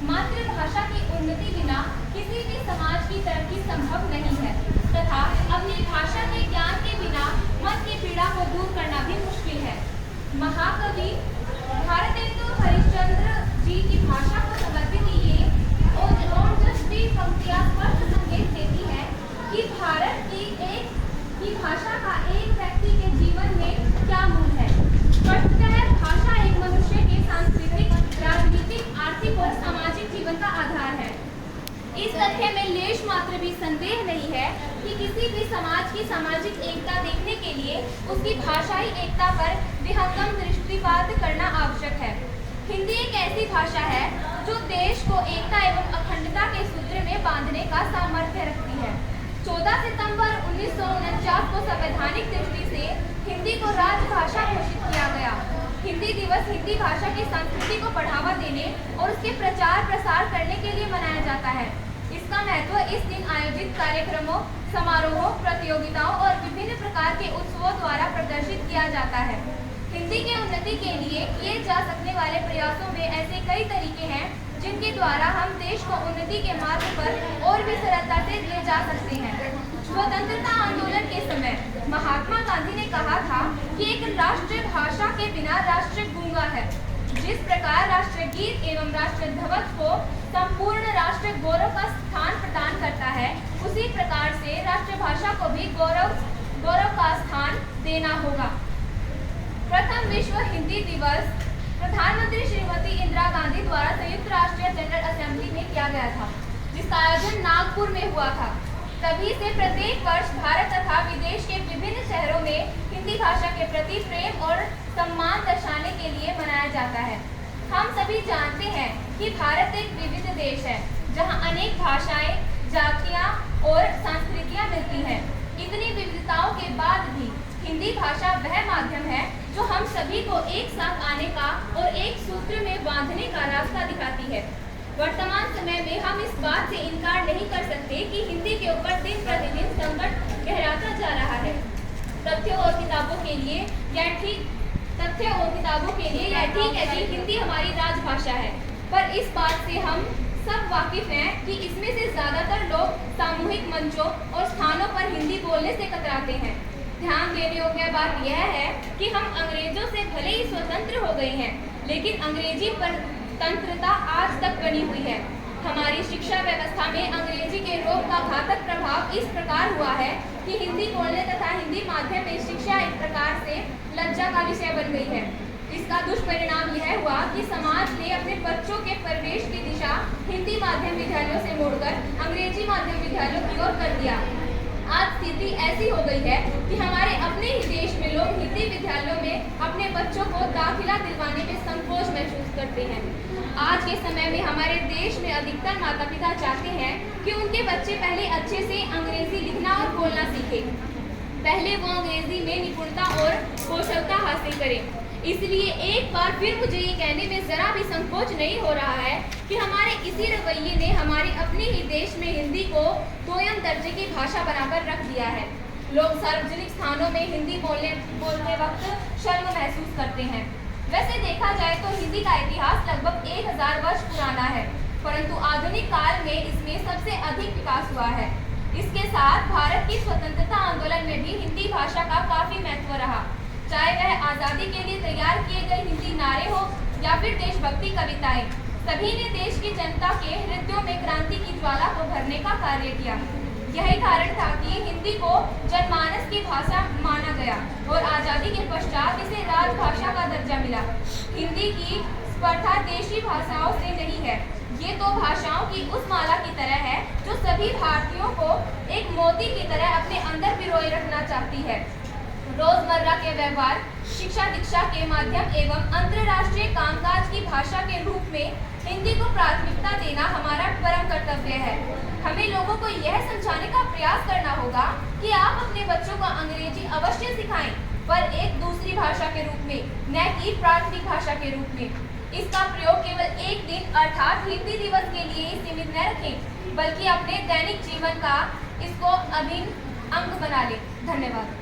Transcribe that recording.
मातृभाषा की उन्नति बिना किसी भी समाज की तरक्की संभव नहीं है तथा अपनी भाषा के ज्ञान के बिना मन की पीड़ा को दूर करना भी मुश्किल है। महाकवि भारतेंदु हरिश्चंद्र जी की भाषा को समर्पित ये ओजस्वी पंक्तियां स्पष्ट संकेत देती है कि भारत की भाषा का एक व्यक्ति के जीवन में क्या मूल है। स्पष्टतः भाषा एक मनुष्य के सांस्कृतिक, राजनीतिक, आर्थिक और सामाजिक जीवन का आधार है। इस तथ्य में लेश मात्र भी संदेह नहीं है कि किसी भी समाज की सामाजिक एकता देखने के लिए उसकी भाषाई एकता पर विहंगम दृष्टिपात करना आवश्यक है। हिंदी एक ऐसी भाषा है जो देश को एकता एवं अखंडता के सूत्र में बांधने का सामर्थ्य रखती है। 14 सितंबर 1949 को संवैधानिक दृष्टि से हिंदी को राजभाषा घोषित किया गया। हिंदी दिवस हिंदी भाषा की संस्कृति को बढ़ावा देने और उसके प्रचार प्रसार करने के लिए मनाया जाता है। इसका महत्व इस दिन आयोजित कार्यक्रमों, समारोहों, प्रतियोगिताओं और विभिन्न प्रकार के उत्सवों द्वारा प्रदर्शित किया जाता है। हिंदी की उन्नति के लिए किए जा सकने वाले प्रयासों में ऐसे कई तरीके हैं जिनके द्वारा हम देश को उन्नति के मार्ग पर और भी सरलता से ले जा सकते हैं। स्वतंत्रता आंदोलन के समय महात्मा गांधी ने कहा था कि एक राष्ट्रीय भाषा के बिना राष्ट्र गूंगा है। जिस प्रकार राष्ट्रीय गीत एवं राष्ट्रीय ध्वज को संपूर्ण राष्ट्रीय गौरव का स्थान प्रदान करता है, उसी प्रकार से राष्ट्रीय भाषा को भी गौरव का स्थान देना होगा। प्रथम विश्व हिंदी दिवस प्रधानमंत्री श्रीमती इंदिरा गांधी द्वारा संयुक्त राष्ट्रीय जनरल असेंबली में किया गया था, जिसका आयोजन नागपुर में हुआ था। तभी से प्रत्येक वर्ष भारत तथा विदेश के विभिन्न शहरों में हिंदी भाषा के प्रति प्रेम और सम्मान दर्शाने के लिए मनाया जाता है। हम सभी जानते हैं कि भारत एक विविध देश है, जहां अनेक भाषाएं, जातियां और संस्कृतियां मिलती हैं। इतनी विविधताओं के बाद भी हिंदी भाषा वह माध्यम है जो हम सभी को एक साथ आने का और एक सूत्र में बांधने का रास्ता दिखाती है। वर्तमान समय में हम इस बात से इनकार नहीं कर सकते कि हिंदी के ऊपर दिन प्रतिदिन संकट गहराता जा रहा है। तथ्यों और किताबों के लिए यह ठीक है कि हिंदी हमारी राजभाषा है, पर इस बात से हम सब वाकिफ हैं कि इसमें से ज्यादातर लोग सामूहिक मंचों और स्थानों पर हिंदी बोलने से कतराते हैं। ध्यान देने योग्य बात यह है कि हम अंग्रेजों से भले ही स्वतंत्र हो गए हैं, लेकिन अंग्रेजी परतंत्रता आज तक बनी हुई है। हमारी शिक्षा व्यवस्था में अंग्रेजी के रोग का घातक प्रभाव इस प्रकार हुआ है कि हिंदी बोलने तथा हिंदी माध्यम में शिक्षा एक प्रकार से लज्जा का विषय बन गई है। इसका दुष्परिणाम यह हुआ कि समाज ने अपने बच्चों के प्रवेश की दिशा हिंदी माध्यम विद्यालयों से मोड़कर अंग्रेजी माध्यम विद्यालयों की ओर कर दिया। आज स्थिति ऐसी हो गई है कि हमारे अपने ही देश में लोग हिंदी विद्यालयों में अपने बच्चों को दाखिला दिलवाने में संकोच महसूस करते हैं। आज के समय में हमारे देश में अधिकतर माता पिता चाहते हैं कि उनके बच्चे पहले अच्छे से अंग्रेजी लिखना और बोलना सीखें। पहले वो अंग्रेजी में निपुणता और कौशलता हासिल करें। इसलिए एक बार फिर मुझे ये कहने में जरा भी संकोच नहीं हो रहा है कि हमारे इसी रवैये ने हमारे अपने ही देश में हिंदी को दोयम दर्जे की भाषा बनाकर रख दिया है। लोग सार्वजनिक स्थानों में हिंदी बोलते वक्त शर्म महसूस करते हैं। वैसे देखा जाए तो हिंदी का इतिहास लगभग 1000 वर्ष पुराना है, परंतु आधुनिक काल में इसमें सबसे अधिक विकास हुआ है। इसके साथ भारत की स्वतंत्रता आंदोलन में भी हिंदी भाषा का काफी महत्व रहा, चाहे वह आज़ादी के लिए तैयार किए गए हिंदी नारे हो या फिर देशभक्ति कविताएं। सभी ने देश की जनता के हृदयों में क्रांति की ज्वाला को भरने का कार्य किया। यही कारण था कि हिंदी को जनमानस की भाषा माना गया और आज़ादी के पश्चात इसे राजभाषा का दर्जा मिला। हिंदी की स्पर्धा देशी भाषाओं से नहीं है, ये तो भाषाओं की उस माला की तरह है जो सभी भारतीयों को एक मोती की तरह अपने अंदर पिरोए रखना चाहती है। रोजमर्रा के व्यवहार, शिक्षा दीक्षा के माध्यम एवं अंतर्राष्ट्रीय कामकाज की भाषा के रूप में हिंदी को प्राथमिकता देना हमारा परम कर्तव्य है। हमें लोगों को यह समझाने का प्रयास करना होगा कि आप अपने बच्चों को अंग्रेजी अवश्य सिखाएं, पर एक दूसरी भाषा के रूप में, न कि प्राथमिक भाषा के रूप में। इसका प्रयोग केवल एक दिन अर्थात हिंदी दिवस के लिए ही सीमित न रखें, बल्कि अपने दैनिक जीवन का इसको अभिन्न अंग बना लें। धन्यवाद।